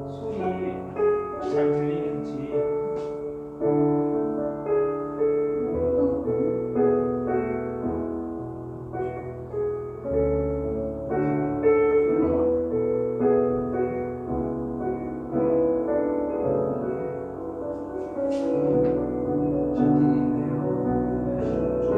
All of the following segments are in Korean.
소리 잘 들리는지. 채팅인데요. 저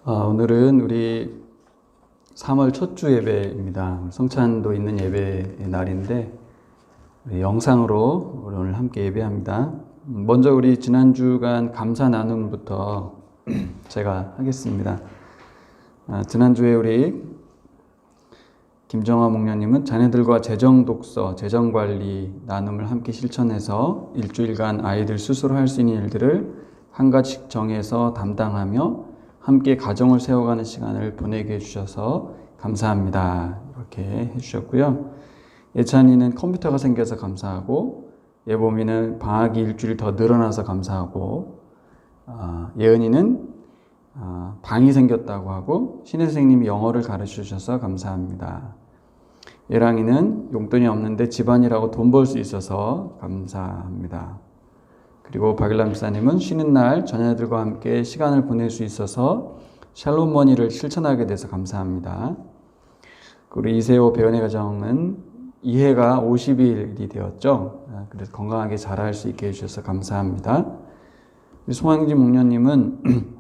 오늘은 우리 3월 첫 주 예배입니다. 성찬도 있는 예배의 날인데 우리 영상으로 오늘 함께 예배합니다. 먼저 우리 지난 주간 감사 나눔부터 제가 하겠습니다. 지난주에 우리 김정화 목녀님은 자녀들과 재정 독서, 재정 관리 나눔을 함께 실천해서 일주일간 아이들 스스로 할 수 있는 일들을 한 가지씩 정해서 담당하며 함께 가정을 세워가는 시간을 보내게 해주셔서 감사합니다. 이렇게 해주셨고요. 예찬이는 컴퓨터가 생겨서 감사하고, 예봄이는 방학이 일주일 더 늘어나서 감사하고, 예은이는 방이 생겼다고 하고, 신혜 선생님이 영어를 가르쳐 주셔서 감사합니다. 예랑이는 용돈이 없는데 집안일하고 돈 벌 수 있어서 감사합니다. 그리고 박일남 집사님은 쉬는 날 자녀들과 함께 시간을 보낼 수 있어서 샬롬 머니를 실천하게 돼서 감사합니다. 우리 이세호 배원의 가정은 이해가 50일이 되었죠. 그래서 건강하게 자랄 수 있게 해주셔서 감사합니다. 우리 송항진 목녀님은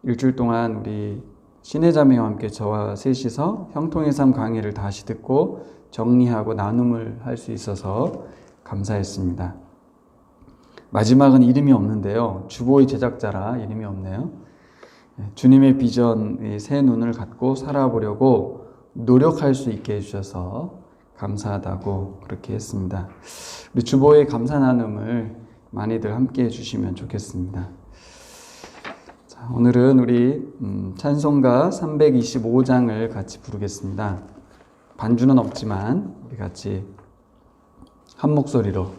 일주일 동안 우리 신혜자매와 함께 저와 셋이서 형통의 삶 강의를 다시 듣고 정리하고 나눔을 할 수 있어서 감사했습니다. 마지막은 이름이 없는데요. 주보의 제작자라 이름이 없네요. 주님의 비전, 새 눈을 갖고 살아보려고 노력할 수 있게 해주셔서 감사하다고 그렇게 했습니다. 우리 주보의 감사 나눔을 많이들 함께 해주시면 좋겠습니다. 자, 오늘은 우리 찬송가 325장을 같이 부르겠습니다. 반주는 없지만 우리 같이 한 목소리로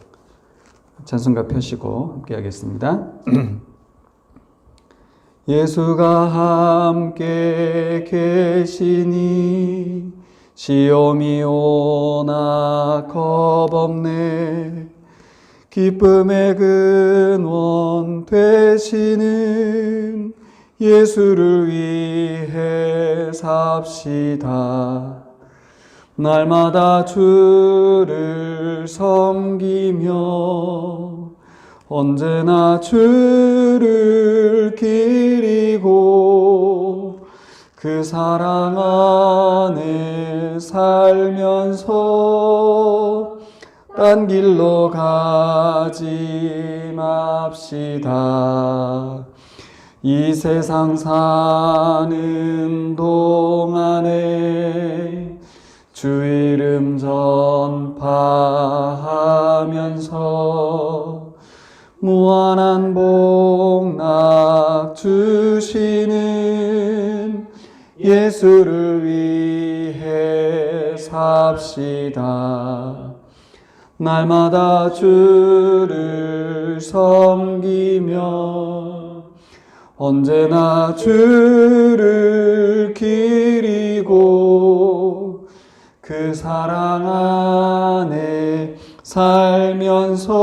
찬송가 펴시고 함께 하겠습니다. 예수가 함께 계시니 시험이 오나 겁없네. 기쁨의 근원 되시는 예수를 위해 삽시다. 날마다 주를 섬기며 언제나 주를 기리고 그 사랑 안에 살면서 딴 길로 가지 맙시다. 이 세상 사는 동안에 주 이름 전파하면서 무한한 복락 주시는 예수를 위해 삽시다. 날마다 주를 섬기며 언제나 주를 기리고 그 사랑 안에 살면서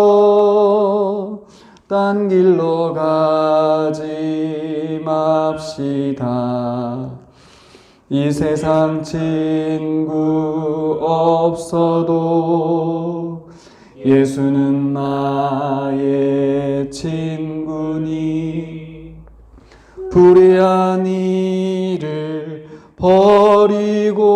딴 길로 가지 맙시다. 이 세상 친구 없어도 예수는 나의 친구니 불의한 일을 버리고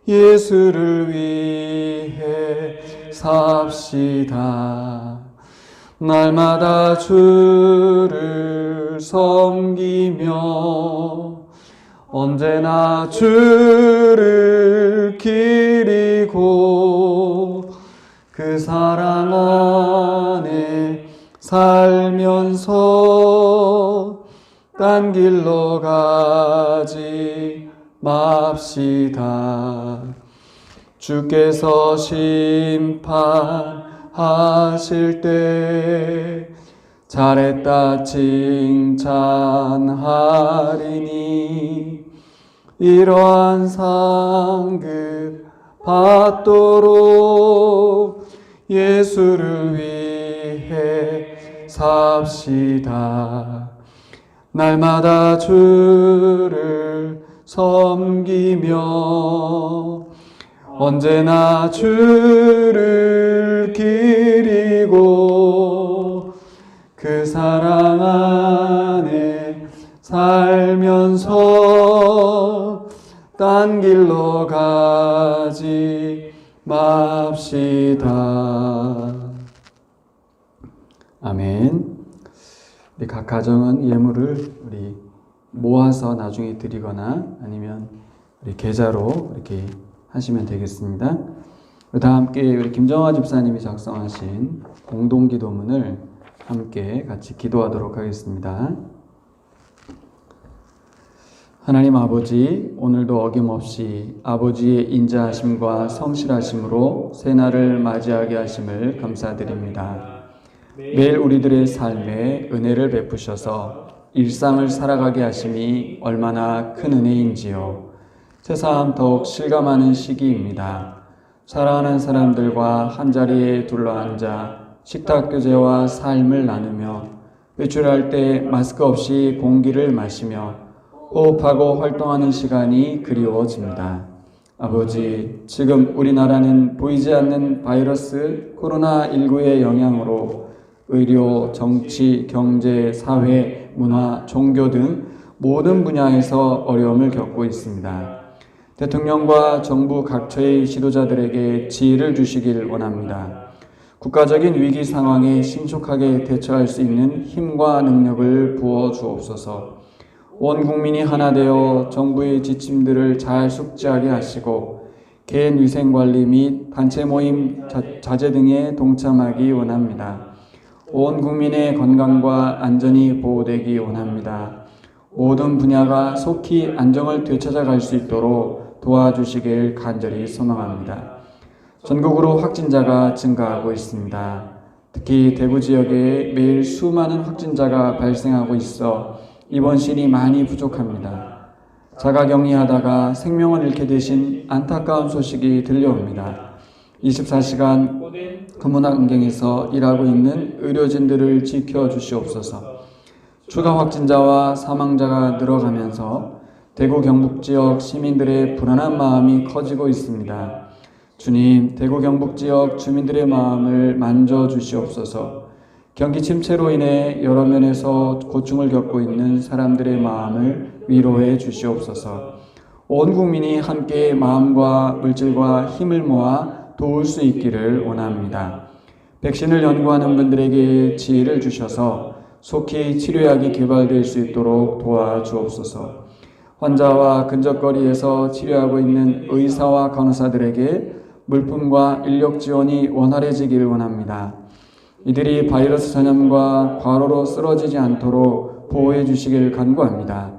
예수를 위해 삽시다. 날마다 주를 섬기며 언제나 주를 기리고 그 사랑 안에 살면서 딴 길로 가지 맙시다. 주께서 심판하실 때 잘했다 칭찬하리니 이러한 상급 받도록 예수를 위해 삽시다. 날마다 주를 섬기며 언제나 주를 기리고 그 사랑 안에 살면서 딴 길로 가지 맙시다. 아멘. 우리 각 가정은 예물을 우리 모아서 나중에 드리거나 아니면 우리 계좌로 이렇게 하시면 되겠습니다. 다 함께 우리 김정화 집사님이 작성하신 공동기도문을 함께 같이 기도하도록 하겠습니다. 하나님 아버지, 오늘도 어김없이 아버지의 인자하심과 성실하심으로 새날을 맞이하게 하심을 감사드립니다. 매일 우리들의 삶에 은혜를 베푸셔서 일상을 살아가게 하심이 얼마나 큰 은혜인지요. 새삼 더욱 실감하는 시기입니다. 사랑하는 사람들과 한자리에 둘러앉아 식탁 교제와 삶을 나누며 외출할 때 마스크 없이 공기를 마시며 호흡하고 활동하는 시간이 그리워집니다. 아버지, 지금 우리나라는 보이지 않는 바이러스 코로나19의 영향으로 의료, 정치, 경제, 사회, 문화, 종교 등 모든 분야에서 어려움을 겪고 있습니다. 대통령과 정부 각처의 지도자들에게 지혜를 주시길 원합니다. 국가적인 위기 상황에 신속하게 대처할 수 있는 힘과 능력을 부어 주옵소서. 온 국민이 하나 되어 정부의 지침들을 잘 숙지하게 하시고 개인 위생관리 및 단체 모임 자제 등에 동참하기 원합니다. 온 국민의 건강과 안전이 보호되기 원합니다. 모든 분야가 속히 안정을 되찾아갈 수 있도록 도와주시길 간절히 소망합니다. 전국으로 확진자가 증가하고 있습니다. 특히 대구 지역에 매일 수많은 확진자가 발생하고 있어 입원실이 많이 부족합니다. 자가격리하다가 생명을 잃게 되신 안타까운 소식이 들려옵니다. 24시간 근무환경에서 일하고 있는 의료진들을 지켜주시옵소서. 추가 확진자와 사망자가 늘어가면서 대구 경북 지역 시민들의 불안한 마음이 커지고 있습니다. 주님, 대구 경북 지역 주민들의 마음을 만져주시옵소서. 경기 침체로 인해 여러 면에서 고충을 겪고 있는 사람들의 마음을 위로해 주시옵소서. 온 국민이 함께 마음과 물질과 힘을 모아 도울 수 있기를 원합니다. 백신을 연구하는 분들에게 지혜를 주셔서 속히 치료약이 개발될 수 있도록 도와주옵소서. 환자와 근접거리에서 치료하고 있는 의사와 간호사들에게 물품과 인력 지원이 원활해지기를 원합니다. 이들이 바이러스 전염과 과로로 쓰러지지 않도록 보호해 주시길 간구합니다.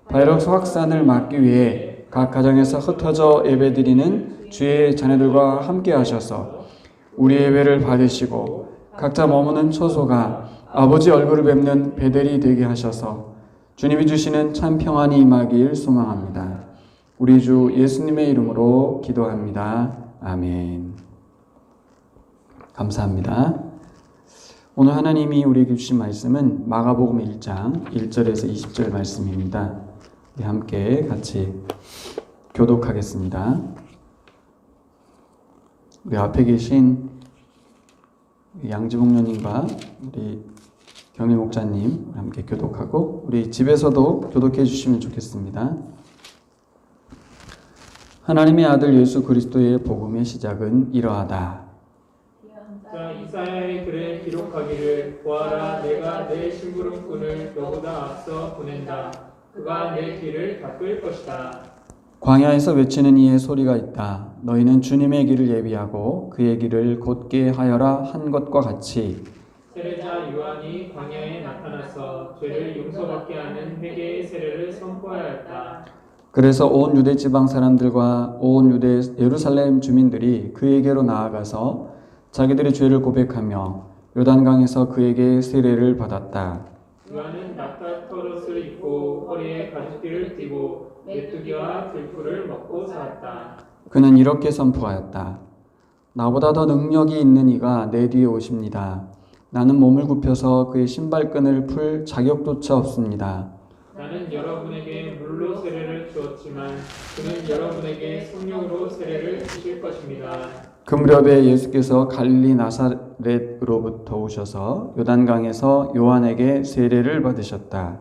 바이러스 확산을 막기 위해 각 가정에서 흩어져 예배드리는 주의 자녀들과 함께 하셔서 우리 예배를 받으시고 각자 머무는 처소가 아버지 얼굴을 뵙는 베델이 되게 하셔서 주님이 주시는 참 평안이 임하길 소망합니다. 우리 주 예수님의 이름으로 기도합니다. 아멘. 감사합니다. 오늘 하나님이 우리에게 주신 말씀은 마가복음 1장 1절에서 20절 말씀입니다. 우리 함께 같이 교독하겠습니다. 우리 앞에 계신 양지봉녀님과 우리 경일 목자님 함께 교독하고 우리 집에서도 교독해 주시면 좋겠습니다. 하나님의 아들 예수 그리스도의 복음의 시작은 이러하다. 자, 이사야의 글에 기록하기를 보아라, 내가 내 심부름꾼을 너보다 앞서 보낸다. 그가 내 길을 닦을 것이다. 광야에서 외치는 이의 소리가 있다. 너희는 주님의 길을 예비하고 그의 길을 곧게 하여라 한 것과 같이 세례자 요한이 광야에 나타나서 죄를 용서받게 하는 회개의 세례를 선포하였다. 그래서 온 유대 지방 사람들과 온 유대 예루살렘 주민들이 그에게로 나아가서 자기들의 죄를 고백하며 요단강에서 그에게 세례를 받았다. 요한은 낙타털옷을 입고 허리에 가죽띠를 띠고 메뚜기와 들풀을 먹고 살았다. 그는 이렇게 선포하였다. 나보다 더 능력이 있는 이가 내 뒤에 오십니다. 나는 몸을 굽혀서 그의 신발끈을 풀 자격조차 없습니다. 나는 여러분에게 물로 세례를 주었지만 그는 여러분에게 성령으로 세례를 주실 것입니다. 그 무렵에 예수께서 갈릴리 나사렛으로부터 오셔서 요단강에서 요한에게 세례를 받으셨다.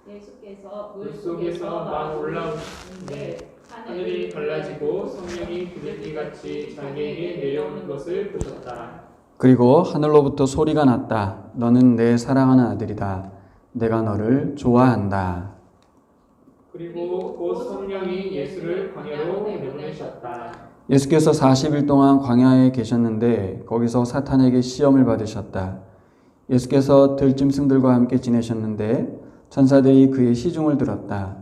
예수께서 물속에서 막 올라오시는데 하늘이 갈라지고 성령이 비둘기같이 자기에게 내려오는 것을 보셨다. 그리고 하늘로부터 소리가 났다. 너는 내 사랑하는 아들이다. 내가 너를 좋아한다. 그리고 곧 성령이 예수를 광야로 내보내셨다. 예수께서 40일 동안 광야에 계셨는데 거기서 사탄에게 시험을 받으셨다. 예수께서 들짐승들과 함께 지내셨는데 천사들이 그의 시중을 들었다.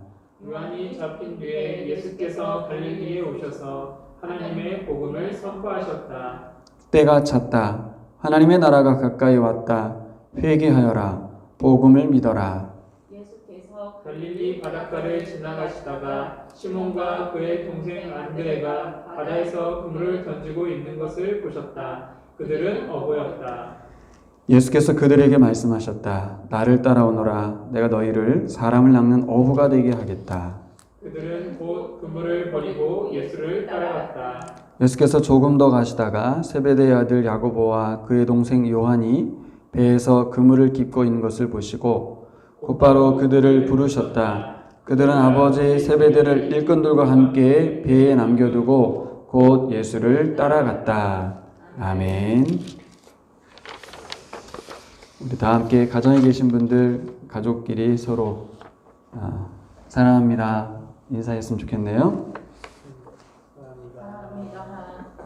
요한이 잡힌 뒤에 예수께서 갈릴리에 오셔서 하나님의 복음을 선포하셨다. 때가 찼다. 하나님의 나라가 가까이 왔다. 회개하여라. 복음을 믿어라. 예수께서 갈릴리 바닷가를 지나가시다가 시몬과 그의 동생 안드레가 바다에서 그물을 던지고 있는 것을 보셨다. 그들은 어부였다. 예수께서 그들에게 말씀하셨다. 나를 따라오너라. 내가 너희를 사람을 낚는 어부가 되게 하겠다. 그들은 곧 그물을 버리고 예수를 따라갔다. 예수께서 조금 더 가시다가 세베대의 아들 야고보와 그의 동생 요한이 배에서 그물을 깁고 있는 것을 보시고 곧바로 그들을 부르셨다. 그들은 아버지 세베대를 일꾼들과 함께 배에 남겨두고 곧 예수를 따라갔다. 아멘. 우리 다 함께 가정에 계신 분들 가족끼리 서로 사랑합니다 인사했으면 좋겠네요.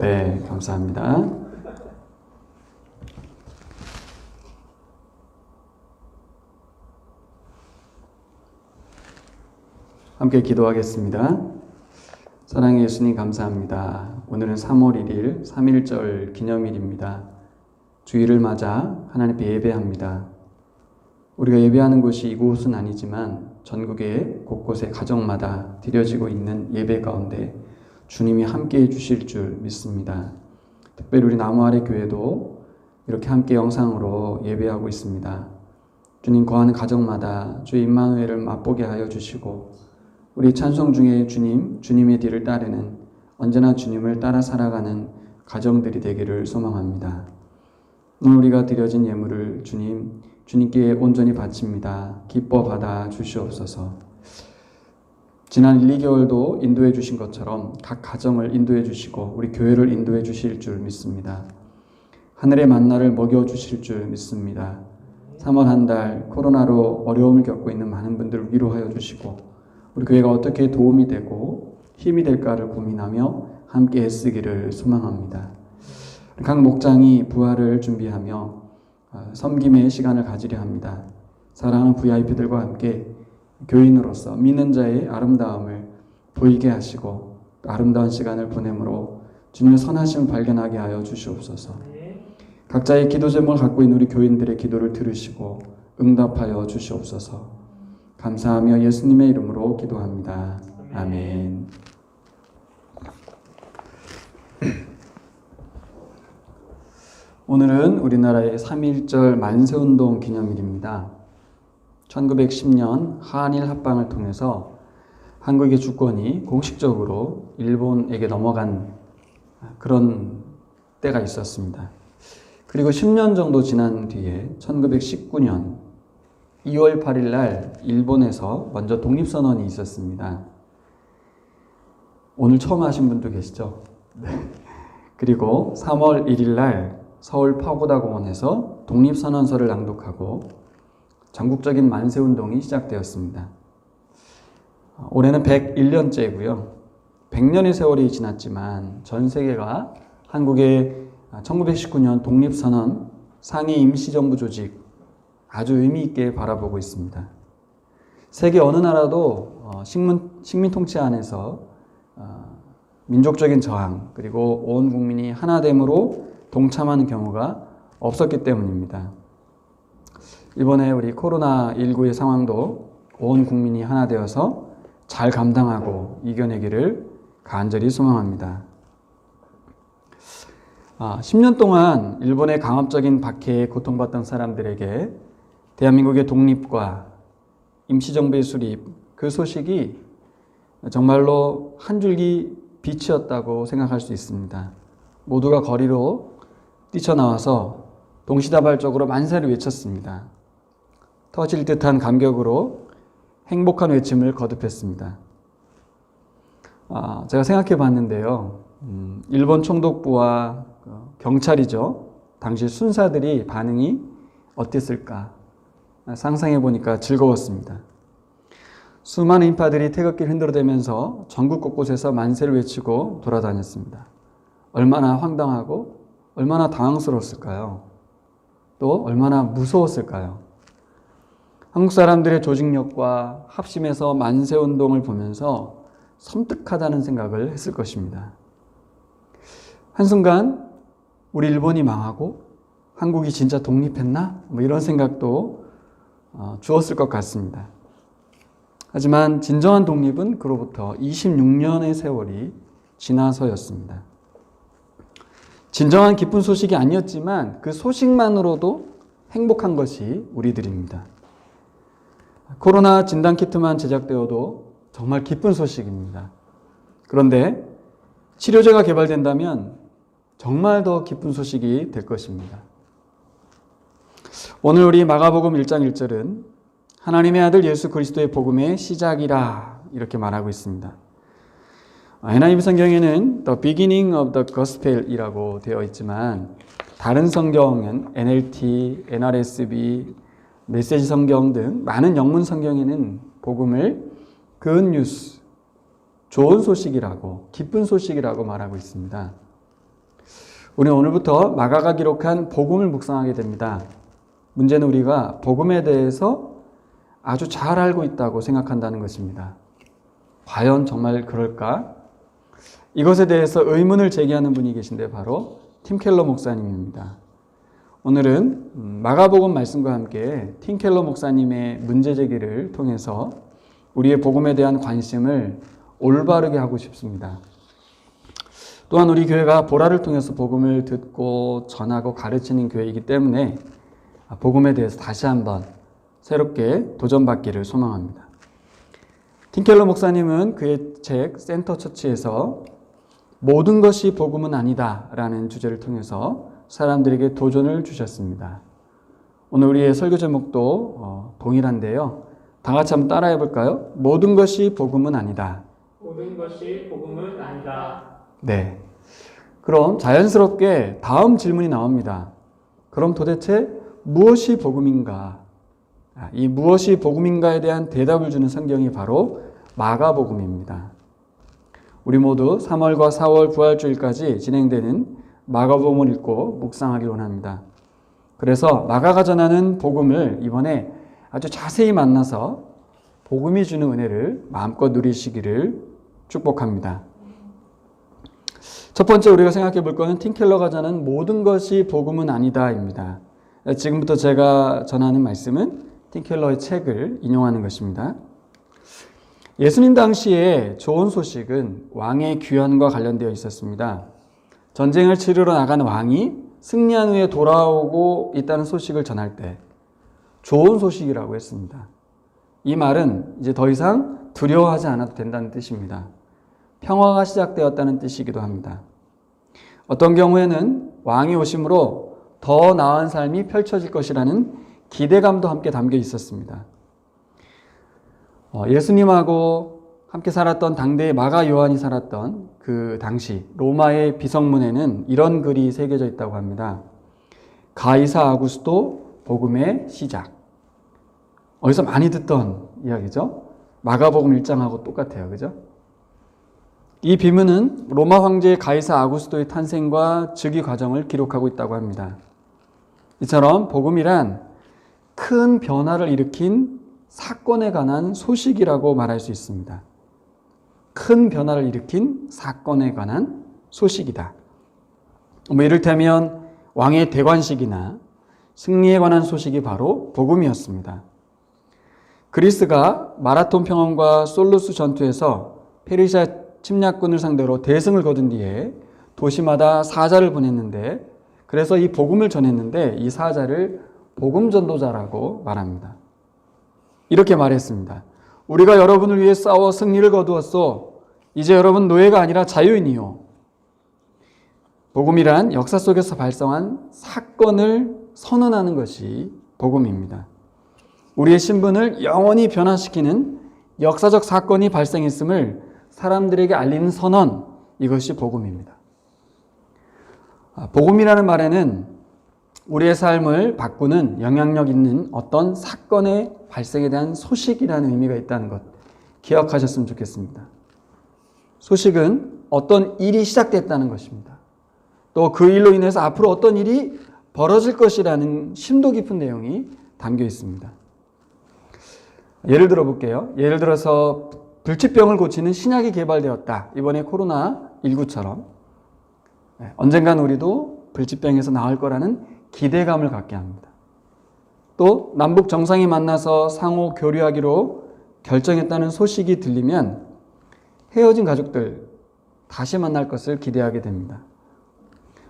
네, 감사합니다. 함께 기도하겠습니다. 사랑의 예수님 감사합니다. 오늘은 3월 1일 3.1절 기념일입니다. 주일을 맞아 하나님께 예배합니다. 우리가 예배하는 곳이 이곳은 아니지만 전국의 곳곳에 가정마다 드려지고 있는 예배 가운데 주님이 함께해 주실 줄 믿습니다. 특별히 우리 나무아래 교회도 이렇게 함께 영상으로 예배하고 있습니다. 주님 거하는 가정마다 주의 임마누엘을 맛보게 하여 주시고 우리 찬송 중에 주님의 뒤를 따르는 언제나 주님을 따라 살아가는 가정들이 되기를 소망합니다. 오늘 우리가 드려진 예물을 주님께 온전히 바칩니다. 기뻐 받아 주시옵소서. 지난 1, 2개월도 인도해 주신 것처럼 각 가정을 인도해 주시고 우리 교회를 인도해 주실 줄 믿습니다. 하늘의 만나를 먹여 주실 줄 믿습니다. 3월 한 달 코로나로 어려움을 겪고 있는 많은 분들을 위로하여 주시고 우리 교회가 어떻게 도움이 되고 힘이 될까를 고민하며 함께 애쓰기를 소망합니다. 각 목장이 부활을 준비하며 섬김의 시간을 가지려 합니다. 사랑하는 VIP들과 함께 교인으로서 믿는 자의 아름다움을 보이게 하시고 아름다운 시간을 보내므로 주님의 선하심을 발견하게 하여 주시옵소서. 각자의 기도 제목을 갖고 있는 우리 교인들의 기도를 들으시고 응답하여 주시옵소서. 감사하며 예수님의 이름으로 기도합니다. 아멘. 오늘은 우리나라의 3.1절 만세운동 기념일입니다. 1910년 한일 합방을 통해서 한국의 주권이 공식적으로 일본에게 넘어간 그런 때가 있었습니다. 그리고 10년 정도 지난 뒤에 1919년 2월 8일 날 일본에서 먼저 독립선언이 있었습니다. 오늘 처음 하신 분도 계시죠? 네. 그리고 3월 1일 날 서울 파고다 공원에서 독립선언서를 낭독하고 전국적인 만세운동이 시작되었습니다. 올해는 101년째고요. 100년의 세월이 지났지만 전 세계가 한국의 1919년 독립선언 상해 임시정부 조직 아주 의미 있게 바라보고 있습니다. 세계 어느 나라도 식민 통치 안에서 민족적인 저항 그리고 온 국민이 하나됨으로 동참하는 경우가 없었기 때문입니다. 이번에 우리 코로나19의 상황도 온 국민이 하나 되어서 잘 감당하고 이겨내기를 간절히 소망합니다. 10년 동안 일본의 강압적인 박해에 고통받던 사람들에게 대한민국의 독립과 임시정부의 수립, 그 소식이 정말로 한 줄기 빛이었다고 생각할 수 있습니다. 모두가 거리로 뛰쳐나와서 동시다발적으로 만세를 외쳤습니다. 터질 듯한 감격으로 행복한 외침을 거듭했습니다. 제가 생각해 봤는데요. 일본 총독부와 경찰이죠. 당시 순사들이 반응이 어땠을까? 상상해 보니까 즐거웠습니다. 수많은 인파들이 태극기를 흔들어대면서 전국 곳곳에서 만세를 외치고 돌아다녔습니다. 얼마나 황당하고 얼마나 당황스러웠을까요? 또 얼마나 무서웠을까요? 한국 사람들의 조직력과 합심해서 만세운동을 보면서 섬뜩하다는 생각을 했을 것입니다. 한순간 우리 일본이 망하고 한국이 진짜 독립했나? 이런 생각도 주었을 것 같습니다. 하지만 진정한 독립은 그로부터 26년의 세월이 지나서였습니다. 진정한 기쁜 소식이 아니었지만 그 소식만으로도 행복한 것이 우리들입니다. 코로나 진단키트만 제작되어도 정말 기쁜 소식입니다. 그런데 치료제가 개발된다면 정말 더 기쁜 소식이 될 것입니다. 오늘 우리 마가복음 1장 1절은 하나님의 아들 예수 그리스도의 복음의 시작이라 이렇게 말하고 있습니다. NIV 성경에는 The beginning of the gospel 이라고 되어 있지만 다른 성경은 NLT, NRSV, 메시지 성경 등 많은 영문 성경에는 복음을 good news, 좋은 소식이라고, 기쁜 소식이라고 말하고 있습니다. 우리는 오늘부터 마가가 기록한 복음을 묵상하게 됩니다. 문제는 우리가 복음에 대해서 아주 잘 알고 있다고 생각한다는 것입니다. 과연 정말 그럴까? 이것에 대해서 의문을 제기하는 분이 계신데 바로 팀 켈러 목사님입니다. 오늘은 마가복음 말씀과 함께 팀 켈러 목사님의 문제 제기를 통해서 우리의 복음에 대한 관심을 올바르게 하고 싶습니다. 또한 우리 교회가 보라를 통해서 복음을 듣고 전하고 가르치는 교회이기 때문에 복음에 대해서 다시 한번 새롭게 도전받기를 소망합니다. 팀 켈러 목사님은 그의 책 센터 처치에서 모든 것이 복음은 아니다 라는 주제를 통해서 사람들에게 도전을 주셨습니다. 오늘 우리의 설교 제목도 동일한데요. 다 같이 한번 따라해 볼까요? 모든 것이 복음은 아니다. 모든 것이 복음은 아니다. 네. 그럼 자연스럽게 다음 질문이 나옵니다. 그럼 도대체 무엇이 복음인가? 이 무엇이 복음인가에 대한 대답을 주는 성경이 바로 마가복음입니다. 우리 모두 3월과 4월 부활주일까지 진행되는 마가복음을 읽고 묵상하길 원합니다. 그래서 마가가 전하는 복음을 이번에 아주 자세히 만나서 복음이 주는 은혜를 마음껏 누리시기를 축복합니다. 첫 번째 우리가 생각해 볼 것은 팀 켈러가 전하는 모든 것이 복음은 아니다입니다. 지금부터 제가 전하는 말씀은 팀 켈러의 책을 인용하는 것입니다. 예수님 당시에 좋은 소식은 왕의 귀환과 관련되어 있었습니다. 전쟁을 치르러 나간 왕이 승리한 후에 돌아오고 있다는 소식을 전할 때 좋은 소식이라고 했습니다. 이 말은 이제 더 이상 두려워하지 않아도 된다는 뜻입니다. 평화가 시작되었다는 뜻이기도 합니다. 어떤 경우에는 왕이 오심으로 더 나은 삶이 펼쳐질 것이라는 기대감도 함께 담겨 있었습니다. 예수님하고 함께 살았던 당대의 마가 요한이 살았던 그 당시 로마의 비성문에는 이런 글이 새겨져 있다고 합니다. 가이사 아구스도 복음의 시작. 어디서 많이 듣던 이야기죠. 마가복음 1장하고 똑같아요. 그죠? 이 비문은 로마 황제 가이사 아구스도의 탄생과 즉위 과정을 기록하고 있다고 합니다. 이처럼 복음이란 큰 변화를 일으킨 사건에 관한 소식이라고 말할 수 있습니다. 큰 변화를 일으킨 사건에 관한 소식이다. 이를테면 왕의 대관식이나 승리에 관한 소식이 바로 복음이었습니다. 그리스가 마라톤 평원과 솔루스 전투에서 페르시아 침략군을 상대로 대승을 거둔 뒤에 도시마다 사자를 보냈는데, 그래서 이 복음을 전했는데 이 사자를 복음 전도자라고 말합니다. 이렇게 말했습니다. 우리가 여러분을 위해 싸워 승리를 거두었소. 이제 여러분 노예가 아니라 자유인이요. 복음이란 역사 속에서 발생한 사건을 선언하는 것이 복음입니다. 우리의 신분을 영원히 변화시키는 역사적 사건이 발생했음을 사람들에게 알리는 선언, 이것이 복음입니다. 복음이라는 말에는 우리의 삶을 바꾸는 영향력 있는 어떤 사건의 발생에 대한 소식이라는 의미가 있다는 것 기억하셨으면 좋겠습니다. 소식은 어떤 일이 시작됐다는 것입니다. 또 그 일로 인해서 앞으로 어떤 일이 벌어질 것이라는 심도 깊은 내용이 담겨 있습니다. 예를 들어 볼게요. 예를 들어서 불치병을 고치는 신약이 개발되었다. 이번에 코로나19처럼 언젠간 우리도 불치병에서 나을 거라는 기대감을 갖게 합니다. 또 남북 정상이 만나서 상호 교류하기로 결정했다는 소식이 들리면 헤어진 가족들 다시 만날 것을 기대하게 됩니다.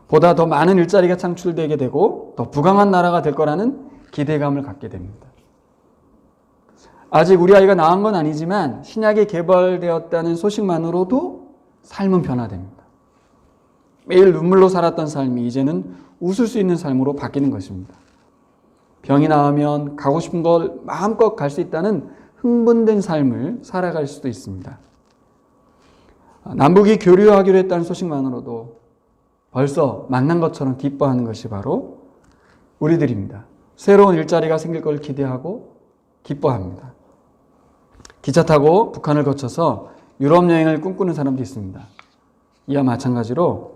보다 더 많은 일자리가 창출되게 되고 더 부강한 나라가 될 거라는 기대감을 갖게 됩니다. 아직 우리 아이가 낳은 건 아니지만 신약이 개발되었다는 소식만으로도 삶은 변화됩니다. 매일 눈물로 살았던 삶이 이제는 웃을 수 있는 삶으로 바뀌는 것입니다. 병이 나으면 가고 싶은 걸 마음껏 갈 수 있다는 흥분된 삶을 살아갈 수도 있습니다. 남북이 교류하기로 했다는 소식만으로도 벌써 만난 것처럼 기뻐하는 것이 바로 우리들입니다. 새로운 일자리가 생길 걸 기대하고 기뻐합니다. 기차 타고 북한을 거쳐서 유럽 여행을 꿈꾸는 사람도 있습니다. 이와 마찬가지로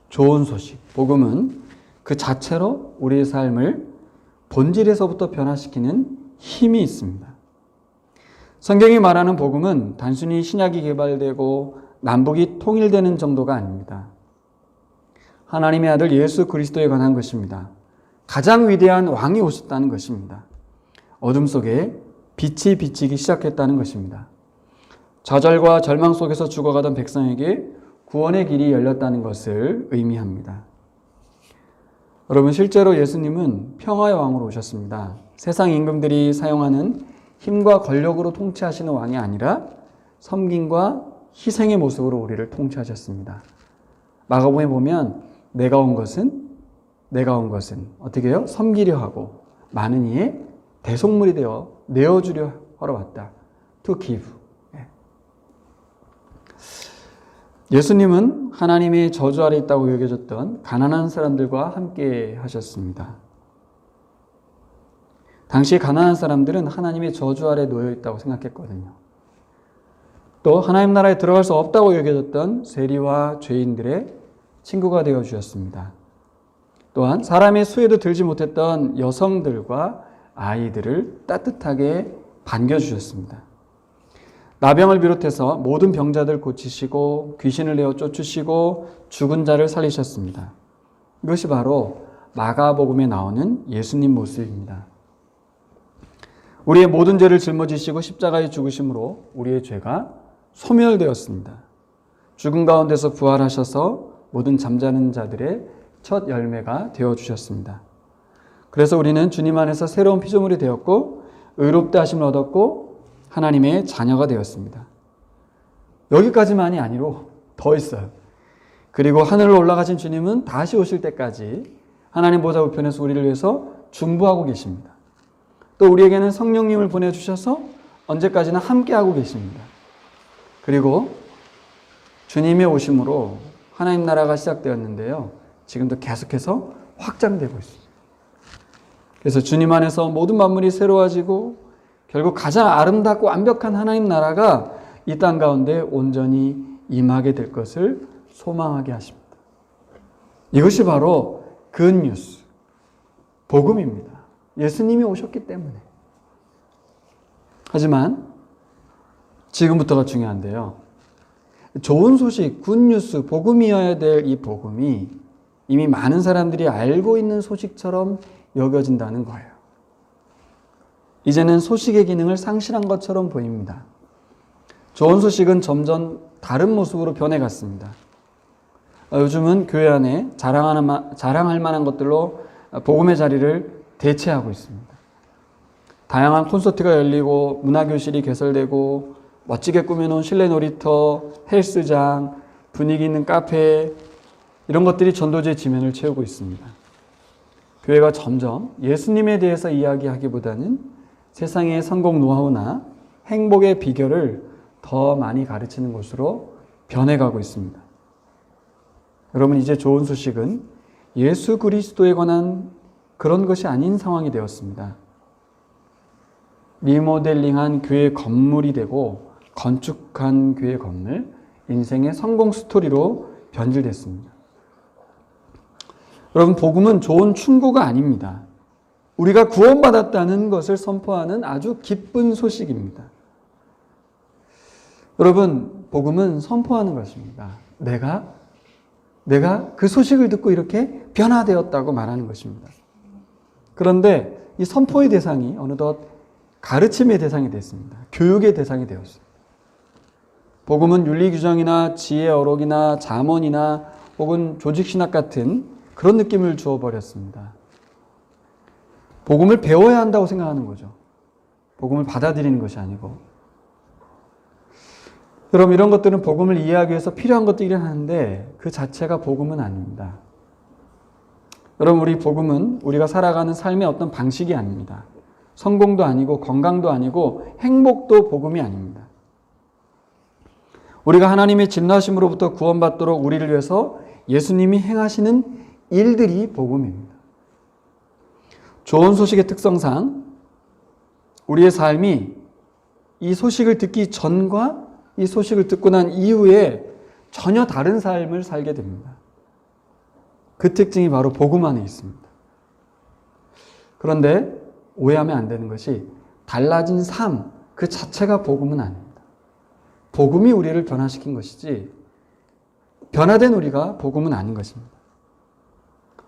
좋은 소식, 복음은 그 자체로 우리의 삶을 본질에서부터 변화시키는 힘이 있습니다. 성경이 말하는 복음은 단순히 신약이 개발되고 남북이 통일되는 정도가 아닙니다. 하나님의 아들 예수 그리스도에 관한 것입니다. 가장 위대한 왕이 오셨다는 것입니다. 어둠 속에 빛이 비치기 시작했다는 것입니다. 좌절과 절망 속에서 죽어가던 백성에게 구원의 길이 열렸다는 것을 의미합니다. 여러분, 실제로 예수님은 평화의 왕으로 오셨습니다. 세상 임금들이 사용하는 힘과 권력으로 통치하시는 왕이 아니라 섬김과 희생의 모습으로 우리를 통치하셨습니다. 마가복음에 보면 내가 온 것은 어떻게 해요? 섬기려 하고 많은 이의 대속물이 되어 내어주려 하러 왔다. To give. 예수님은 하나님의 저주 아래 있다고 여겨졌던 가난한 사람들과 함께 하셨습니다. 당시 가난한 사람들은 하나님의 저주 아래 놓여 있다고 생각했거든요. 또 하나님 나라에 들어갈 수 없다고 여겨졌던 세리와 죄인들의 친구가 되어 주셨습니다. 또한 사람의 수에도 들지 못했던 여성들과 아이들을 따뜻하게 반겨주셨습니다. 나병을 비롯해서 모든 병자들 고치시고 귀신을 내어 쫓으시고 죽은 자를 살리셨습니다. 이것이 바로 마가복음에 나오는 예수님 모습입니다. 우리의 모든 죄를 짊어지시고 십자가에 죽으심으로 우리의 죄가 소멸되었습니다. 죽은 가운데서 부활하셔서 모든 잠자는 자들의 첫 열매가 되어주셨습니다. 그래서 우리는 주님 안에서 새로운 피조물이 되었고 의롭다 하심을 얻었고 하나님의 자녀가 되었습니다. 여기까지만이 아니로 더 있어요. 그리고 하늘로 올라가신 주님은 다시 오실 때까지 하나님 보좌 우편에서 우리를 위해서 중보하고 계십니다. 또 우리에게는 성령님을 보내주셔서 언제까지나 함께하고 계십니다. 그리고 주님의 오심으로 하나님 나라가 시작되었는데요. 지금도 계속해서 확장되고 있습니다. 그래서 주님 안에서 모든 만물이 새로워지고 결국 가장 아름답고 완벽한 하나님 나라가 이 땅 가운데 온전히 임하게 될 것을 소망하게 하십니다. 이것이 바로 굿뉴스, 복음입니다. 예수님이 오셨기 때문에. 하지만 지금부터가 중요한데요. 좋은 소식, 굿뉴스, 복음이어야 될 이 복음이 이미 많은 사람들이 알고 있는 소식처럼 여겨진다는 거예요. 이제는 소식의 기능을 상실한 것처럼 보입니다. 좋은 소식은 점점 다른 모습으로 변해갔습니다. 요즘은 교회 안에 자랑할 만한 것들로 복음의 자리를 대체하고 있습니다. 다양한 콘서트가 열리고 문화교실이 개설되고 멋지게 꾸며놓은 실내 놀이터, 헬스장, 분위기 있는 카페 이런 것들이 전도지의 지면을 채우고 있습니다. 교회가 점점 예수님에 대해서 이야기하기보다는 세상의 성공 노하우나 행복의 비결을 더 많이 가르치는 곳으로 변해가고 있습니다. 여러분, 이제 좋은 소식은 예수 그리스도에 관한 그런 것이 아닌 상황이 되었습니다. 리모델링한 교회 건물이 되고 건축한 교회 건물, 인생의 성공 스토리로 변질됐습니다. 여러분, 복음은 좋은 충고가 아닙니다. 우리가 구원받았다는 것을 선포하는 아주 기쁜 소식입니다. 여러분, 복음은 선포하는 것입니다. 내가 그 소식을 듣고 이렇게 변화되었다고 말하는 것입니다. 그런데 이 선포의 대상이 어느덧 가르침의 대상이 됐습니다. 교육의 대상이 되었습니다. 복음은 윤리규정이나 지혜 어록이나 잠언이나 혹은 조직신학 같은 그런 느낌을 주어버렸습니다. 복음을 배워야 한다고 생각하는 거죠. 복음을 받아들이는 것이 아니고. 그럼 이런 것들은 복음을 이해하기 위해서 필요한 것들이긴 하는데 그 자체가 복음은 아닙니다. 여러분, 우리 복음은 우리가 살아가는 삶의 어떤 방식이 아닙니다. 성공도 아니고 건강도 아니고 행복도 복음이 아닙니다. 우리가 하나님의 진노하심으로부터 구원받도록 우리를 위해서 예수님이 행하시는 일들이 복음입니다. 좋은 소식의 특성상 우리의 삶이 이 소식을 듣기 전과 이 소식을 듣고 난 이후에 전혀 다른 삶을 살게 됩니다. 그 특징이 바로 복음 안에 있습니다. 그런데 오해하면 안 되는 것이 달라진 삶 그 자체가 복음은 아닙니다. 복음이 우리를 변화시킨 것이지 변화된 우리가 복음은 아닌 것입니다.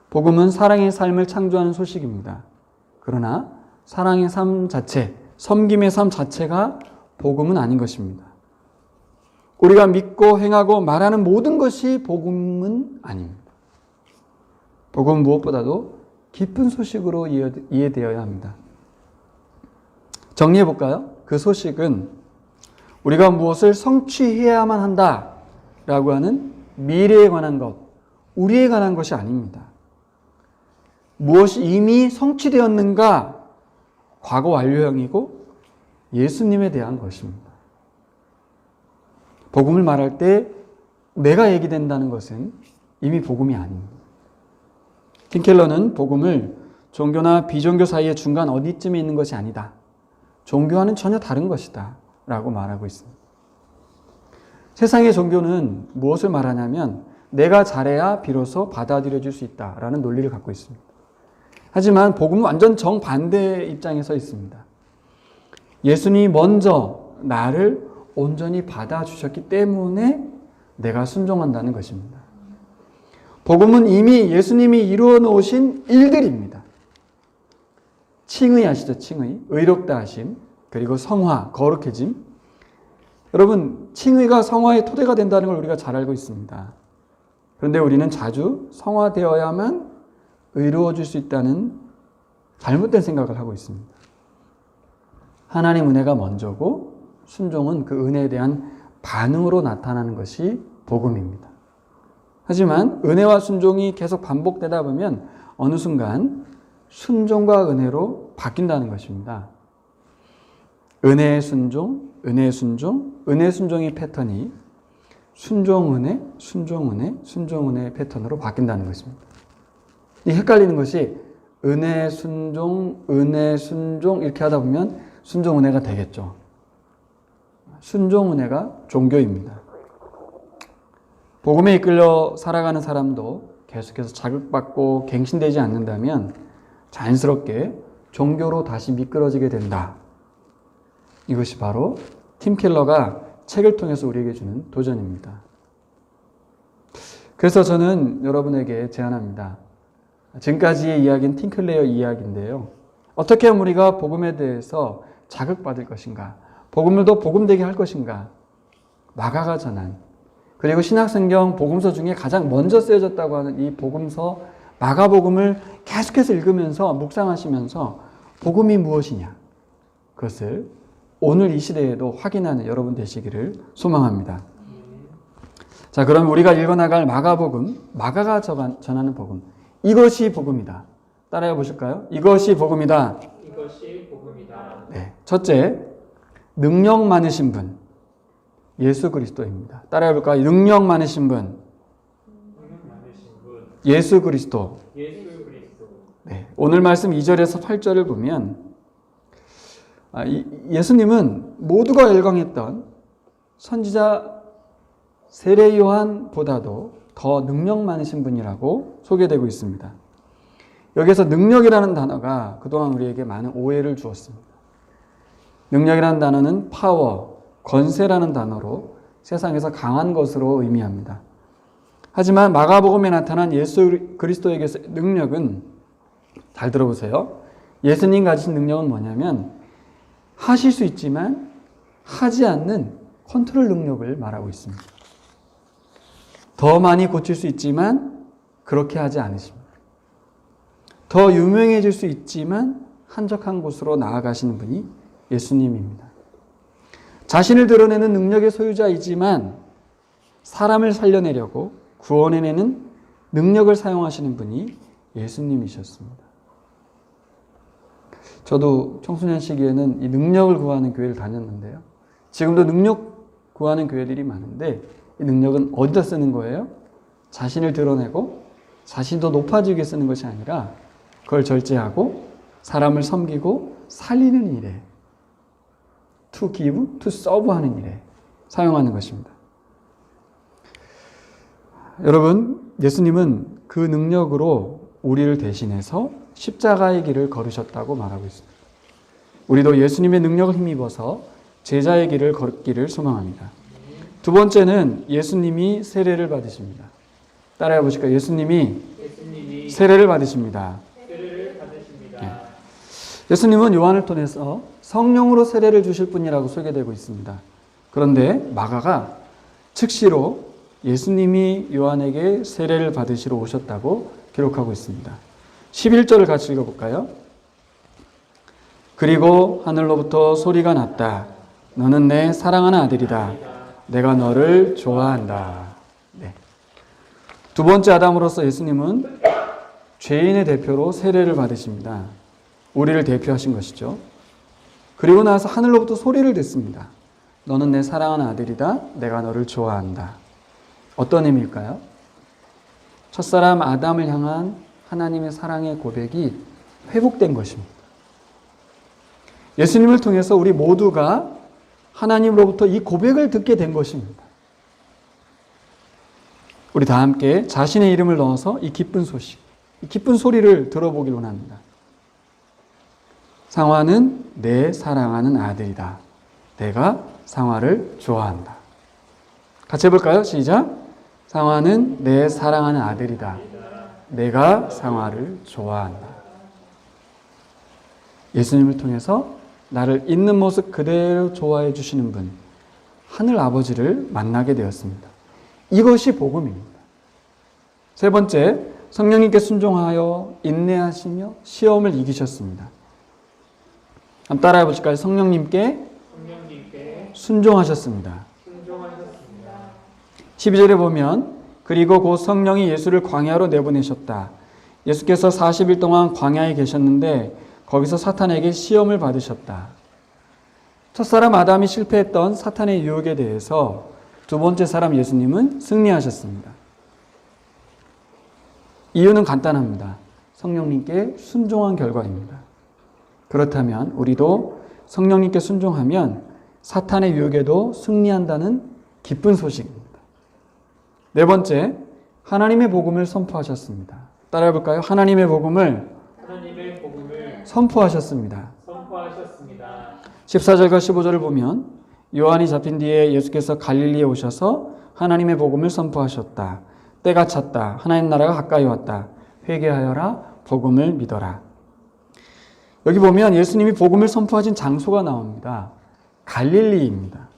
복음은 사랑의 삶을 창조하는 소식입니다. 그러나 사랑의 삶 자체, 섬김의 삶 자체가 복음은 아닌 것입니다. 우리가 믿고 행하고 말하는 모든 것이 복음은 아닙니다. 복음은 무엇보다도 기쁜 소식으로 이해되어야 합니다. 정리해 볼까요? 그 소식은 우리가 무엇을 성취해야만 한다라고 하는 미래에 관한 것, 우리에 관한 것이 아닙니다. 무엇이 이미 성취되었는가, 과거 완료형이고 예수님에 대한 것입니다. 복음을 말할 때 내가 얘기된다는 것은 이미 복음이 아닙니다. 팀 켈러는 복음을 종교나 비종교 사이의 중간 어디쯤에 있는 것이 아니다. 종교와는 전혀 다른 것이다 라고 말하고 있습니다. 세상의 종교는 무엇을 말하냐면 내가 잘해야 비로소 받아들여질 수 있다라는 논리를 갖고 있습니다. 하지만 복음은 완전 정반대의 입장에 서 있습니다. 예수님이 먼저 나를 온전히 받아주셨기 때문에 내가 순종한다는 것입니다. 복음은 이미 예수님이 이루어 놓으신 일들입니다. 칭의 아시죠? 칭의. 의롭다 하심. 그리고 성화, 거룩해짐. 여러분, 칭의가 성화의 토대가 된다는 걸 우리가 잘 알고 있습니다. 그런데 우리는 자주 성화되어야만 의로워질 수 있다는 잘못된 생각을 하고 있습니다. 하나님 은혜가 먼저고 순종은 그 은혜에 대한 반응으로 나타나는 것이 복음입니다. 하지만 은혜와 순종이 계속 반복되다 보면 어느 순간 순종과 은혜로 바뀐다는 것입니다. 은혜의 순종, 은혜의 순종, 은혜의 순종의 패턴이 순종 은혜, 순종 은혜, 순종 은혜의 패턴으로 바뀐다는 것입니다. 이 헷갈리는 것이 은혜 순종, 은혜 순종 이렇게 하다 보면 순종 은혜가 되겠죠. 순종 은혜가 종교입니다. 복음에 이끌려 살아가는 사람도 계속해서 자극받고 갱신되지 않는다면 자연스럽게 종교로 다시 미끄러지게 된다. 이것이 바로 팀 켈러가 책을 통해서 우리에게 주는 도전입니다. 그래서 저는 여러분에게 제안합니다. 지금까지의 이야기는 팀 켈러의 이야기인데요. 어떻게 하면 우리가 복음에 대해서 자극받을 것인가? 복음을 더 복음되게 할 것인가? 마가가 전한 그리고 신약성경 복음서 중에 가장 먼저 쓰여졌다고 하는 이 복음서 마가복음을 계속해서 읽으면서 묵상하시면서 복음이 무엇이냐, 그것을 오늘 이 시대에도 확인하는 여러분 되시기를 소망합니다. 자, 그럼 우리가 읽어나갈 마가복음, 마가가 전하는 복음, 이것이 복음이다. 따라해 보실까요? 이것이 복음이다. 이것이 복음이다. 네. 첫째, 능력 많으신 분, 예수 그리스도입니다. 따라해 볼까요? 능력 많으신 분, 능력 많으신 분, 예수 그리스도. 예수 그리스도. 네. 오늘 말씀 2절에서 8절을 보면 예수님은 모두가 열광했던 선지자 세례 요한보다도 더 능력 많으신 분이라고 소개되고 있습니다. 여기서 능력이라는 단어가 그동안 우리에게 많은 오해를 주었습니다. 능력이라는 단어는 파워, 권세라는 단어로 세상에서 강한 것으로 의미합니다. 하지만 마가복음에 나타난 예수 그리스도에게서 능력은, 잘 들어보세요. 예수님 가진 능력은 뭐냐면 하실 수 있지만 하지 않는 컨트롤 능력을 말하고 있습니다. 더 많이 고칠 수 있지만 그렇게 하지 않으십니다. 더 유명해질 수 있지만 한적한 곳으로 나아가시는 분이 예수님입니다. 자신을 드러내는 능력의 소유자이지만 사람을 살려내려고 구원해내는 능력을 사용하시는 분이 예수님이셨습니다. 저도 청소년 시기에는 이 능력을 구하는 교회를 다녔는데요. 지금도 능력 구하는 교회들이 많은데 이 능력은 어디다 쓰는 거예요? 자신을 드러내고 자신이 더 높아지게 쓰는 것이 아니라 그걸 절제하고 사람을 섬기고 살리는 일에, to give, to serve 하는 일에 사용하는 것입니다. 여러분, 예수님은 그 능력으로 우리를 대신해서 십자가의 길을 걸으셨다고 말하고 있습니다. 우리도 예수님의 능력을 힘입어서 제자의 길을 걷기를 소망합니다. 두 번째는 예수님이 세례를 받으십니다. 따라해 보실까요? 예수님이 세례를 받으십니다. 예수님은 요한을 통해서 성령으로 세례를 주실 분이라고 소개되고 있습니다. 그런데 마가가 즉시로 예수님이 요한에게 세례를 받으시러 오셨다고 기록하고 있습니다. 11절을 같이 읽어볼까요? 그리고 하늘로부터 소리가 났다. 너는 내 사랑하는 아들이다. 내가 너를 좋아한다. 네. 두 번째 아담으로서 예수님은 죄인의 대표로 세례를 받으십니다. 우리를 대표하신 것이죠. 그리고 나서 하늘로부터 소리를 듣습니다. 너는 내 사랑하는 아들이다. 내가 너를 좋아한다. 어떤 의미일까요? 첫사람 아담을 향한 하나님의 사랑의 고백이 회복된 것입니다. 예수님을 통해서 우리 모두가 하나님으로부터 이 고백을 듣게 된 것입니다. 우리 다 함께 자신의 이름을 넣어서 이 기쁜 소식, 이 기쁜 소리를 들어보길 원합니다. 상화는 내 사랑하는 아들이다. 내가 상화를 좋아한다. 같이 해볼까요? 시작. 상화는 내 사랑하는 아들이다. 내가 상화를 좋아한다. 예수님을 통해서 나를 있는 모습 그대로 좋아해 주시는 분, 하늘 아버지를 만나게 되었습니다. 이것이 복음입니다. 세 번째, 성령님께 순종하여 인내하시며 시험을 이기셨습니다. 한번 따라해 보실까요? 성령님께 순종하셨습니다. 12절에 보면 그리고 곧 성령이 예수를 광야로 내보내셨다. 예수께서 40일 동안 광야에 계셨는데 거기서 사탄에게 시험을 받으셨다. 첫사람 아담이 실패했던 사탄의 유혹에 대해서 두 번째 사람 예수님은 승리하셨습니다. 이유는 간단합니다. 성령님께 순종한 결과입니다. 그렇다면 우리도 성령님께 순종하면 사탄의 유혹에도 승리한다는 기쁜 소식입니다. 네 번째, 하나님의 복음을 선포하셨습니다. 따라해 볼까요? 하나님의 복음을 선포하셨습니다. 14절과 15절을 보면 요한이 잡힌 뒤에 예수께서 갈릴리에 오셔서 하나님의 복음을 선포하셨다. 때가 찼다. 하나님 나라가 가까이 왔다. 회개하여라. 복음을 믿어라. 여기 보면 예수님이 복음을 선포하신 장소가 나옵니다. 갈릴리입니다.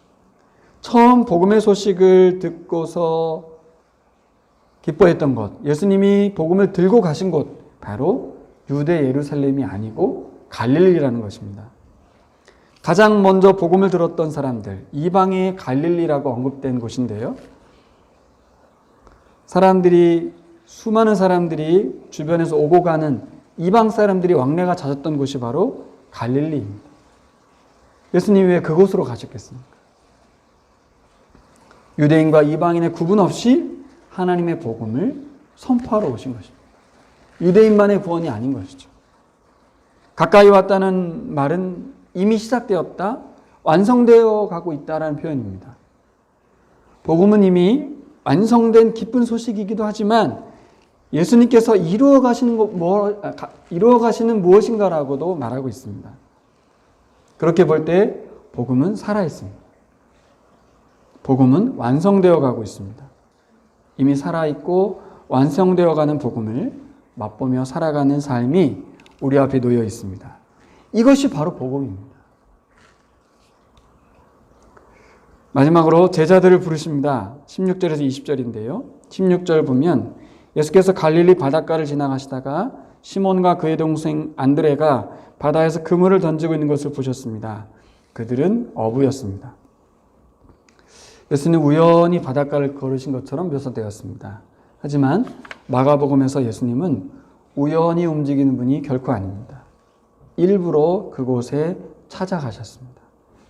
처음 복음의 소식을 듣고서 기뻐했던 곳, 예수님이 복음을 들고 가신 곳, 바로 유대 예루살렘이 아니고 갈릴리라는 것입니다. 가장 먼저 복음을 들었던 사람들, 이방의 갈릴리라고 언급된 곳인데요. 수많은 사람들이 주변에서 오고 가는 이방 사람들이 왕래가 잦았던 곳이 바로 갈릴리입니다. 예수님이 왜 그곳으로 가셨겠습니까? 유대인과 이방인의 구분 없이 하나님의 복음을 선포하러 오신 것입니다. 유대인만의 구원이 아닌 것이죠. 가까이 왔다는 말은 이미 시작되었다, 완성되어 가고 있다라는 표현입니다. 복음은 이미 완성된 기쁜 소식이기도 하지만 예수님께서 이루어 가시는 무엇인가라고도 말하고 있습니다. 그렇게 볼 때 복음은 살아있습니다. 복음은 완성되어 가고 있습니다. 이미 살아있고 완성되어 가는 복음을 맛보며 살아가는 삶이 우리 앞에 놓여 있습니다. 이것이 바로 복음입니다. 마지막으로 제자들을 부르십니다. 16절에서 20절인데요. 16절 보면 예수께서 갈릴리 바닷가를 지나가시다가 시몬과 그의 동생 안드레가 바다에서 그물을 던지고 있는 것을 보셨습니다. 그들은 어부였습니다. 예수님 우연히 바닷가를 걸으신 것처럼 묘사되었습니다. 하지만 마가복음에서 예수님은 우연히 움직이는 분이 결코 아닙니다. 일부러 그곳에 찾아가셨습니다.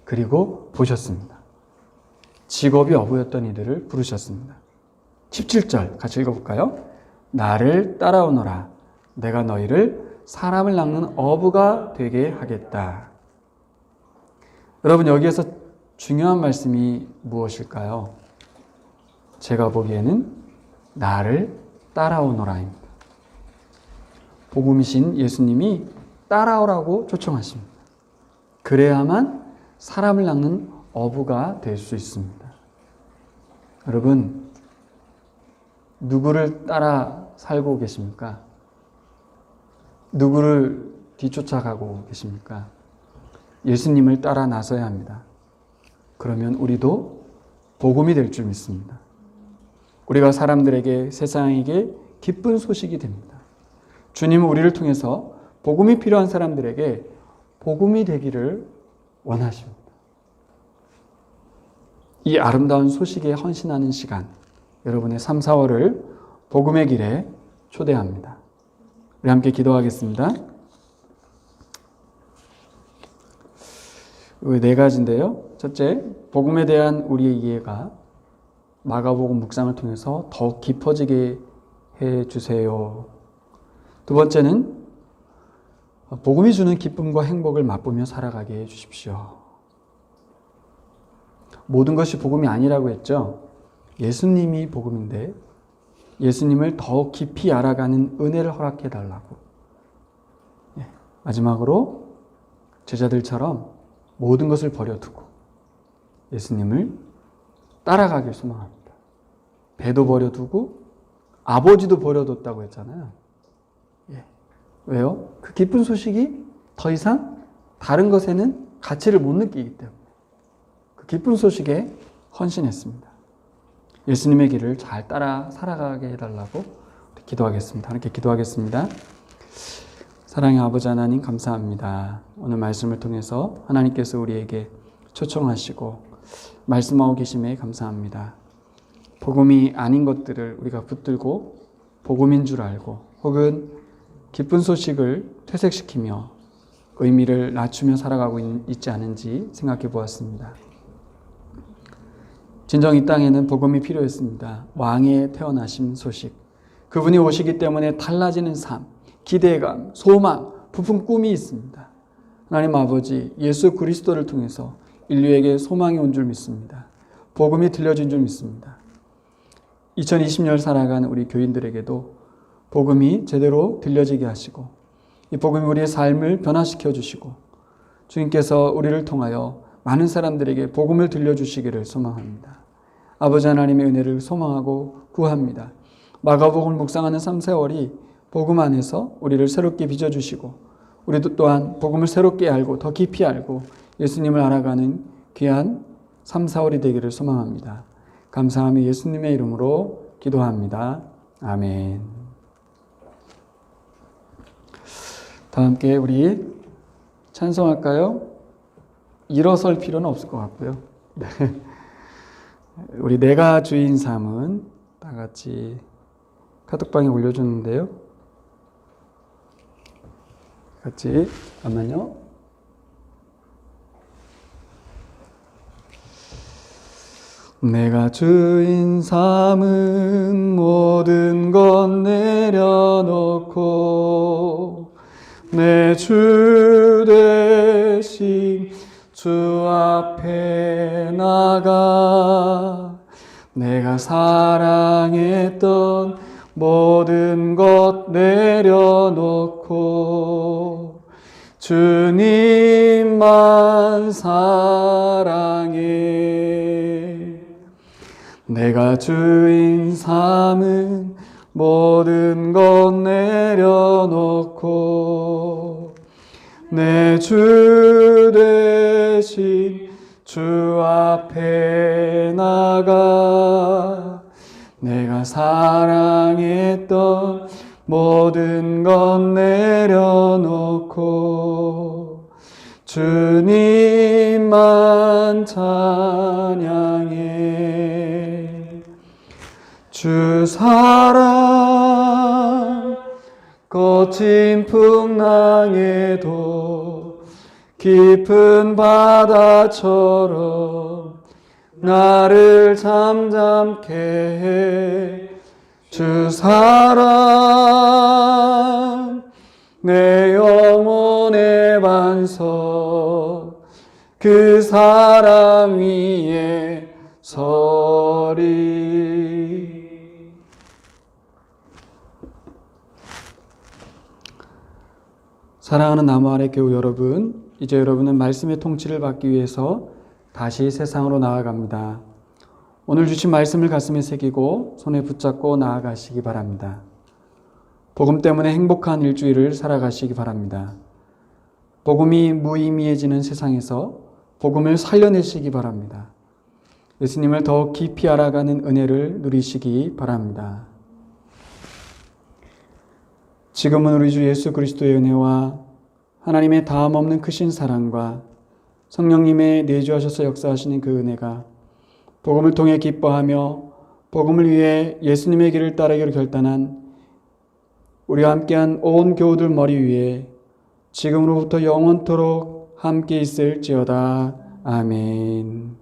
그리고 보셨습니다. 직업이 어부였던 이들을 부르셨습니다. 17절 같이 읽어볼까요? 나를 따라오너라. 내가 너희를 사람을 낚는 어부가 되게 하겠다. 여러분, 여기에서 중요한 말씀이 무엇일까요? 제가 보기에는 나를 따라오너라입니다. 복음이신 예수님이 따라오라고 초청하십니다. 그래야만 사람을 낚는 어부가 될 수 있습니다. 여러분, 누구를 따라 살고 계십니까? 누구를 뒤쫓아가고 계십니까? 예수님을 따라 나서야 합니다. 그러면 우리도 복음이 될 줄 믿습니다. 우리가 사람들에게, 세상에게 기쁜 소식이 됩니다. 주님은 우리를 통해서 복음이 필요한 사람들에게 복음이 되기를 원하십니다. 이 아름다운 소식에 헌신하는 시간, 여러분의 3, 4월을 복음의 길에 초대합니다. 우리 함께 기도하겠습니다. 네 가지인데요. 첫째, 복음에 대한 우리의 이해가 마가복음 묵상을 통해서 더욱 깊어지게 해주세요. 두 번째는 복음이 주는 기쁨과 행복을 맛보며 살아가게 해주십시오. 모든 것이 복음이 아니라고 했죠. 예수님이 복음인데 예수님을 더욱 깊이 알아가는 은혜를 허락해 달라고. 마지막으로 제자들처럼 모든 것을 버려두고 예수님을 따라가길 소망합니다. 배도 버려두고 아버지도 버려뒀다고 했잖아요. 왜요? 그 기쁜 소식이 더 이상 다른 것에는 가치를 못 느끼기 때문에 그 기쁜 소식에 헌신했습니다. 예수님의 길을 잘 따라 살아가게 해달라고 기도하겠습니다. 함께 기도하겠습니다. 사랑의 아버지 하나님, 감사합니다. 오늘 말씀을 통해서 하나님께서 우리에게 초청하시고 말씀하고 계심에 감사합니다. 복음이 아닌 것들을 우리가 붙들고 복음인 줄 알고 혹은 기쁜 소식을 퇴색시키며 의미를 낮추며 살아가고 있지 않은지 생각해 보았습니다. 진정 이 땅에는 복음이 필요했습니다. 왕의 태어나심 소식, 그분이 오시기 때문에 달라지는 삶, 기대감, 소망, 부푼 꿈이 있습니다. 하나님 아버지, 예수 그리스도를 통해서 인류에게 소망이 온 줄 믿습니다. 복음이 들려진 줄 믿습니다. 2020년 살아가는 우리 교인들에게도 복음이 제대로 들려지게 하시고 이 복음이 우리의 삶을 변화시켜 주시고 주님께서 우리를 통하여 많은 사람들에게 복음을 들려주시기를 소망합니다. 아버지 하나님의 은혜를 소망하고 구합니다. 마가복음을 묵상하는 3, 4월이 복음 안에서 우리를 새롭게 빚어주시고 우리도 또한 복음을 새롭게 알고 더 깊이 알고 예수님을 알아가는 귀한 3, 4월이 되기를 소망합니다. 감사하며 예수님의 이름으로 기도합니다. 아멘. 다 함께 우리 찬송할까요? 일어설 필요는 없을 것 같고요. 우리 내가 주인 삶은 다 같이 카톡방에 올려줬는데요. 같이 잠깐만요. 내가 주인 삼은 모든 것 내려놓고 내 주 대신 주 앞에 나가 내가 사랑했던 모든 것 내려놓고 주님만 사랑해. 내가 주인 삼은 모든 것 내려놓고 내 주 대신 주 앞에 나가 내가 사랑했던 모든 것 내려놓고 주님만 찬양해. 주 사랑 거친 풍랑에도 깊은 바다처럼 나를 잠잠케 해. 주 사랑 내 영혼의 반석 그 사랑 위에 서리. 사랑하는 나무 아래 교우 여러분, 이제 여러분은 말씀의 통치를 받기 위해서 다시 세상으로 나아갑니다. 오늘 주신 말씀을 가슴에 새기고 손에 붙잡고 나아가시기 바랍니다. 복음 때문에 행복한 일주일을 살아가시기 바랍니다. 복음이 무의미해지는 세상에서 복음을 살려내시기 바랍니다. 예수님을 더 깊이 알아가는 은혜를 누리시기 바랍니다. 지금은 우리 주 예수 그리스도의 은혜와 하나님의 다함없는 크신 사랑과 성령님의 내주하셔서 역사하시는 그 은혜가 복음을 통해 기뻐하며 복음을 위해 예수님의 길을 따르기로 결단한 우리와 함께한 온 교우들 머리 위에 지금으로부터 영원토록 함께 있을지어다. 아멘.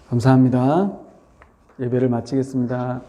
감사합니다. 예배를 마치겠습니다.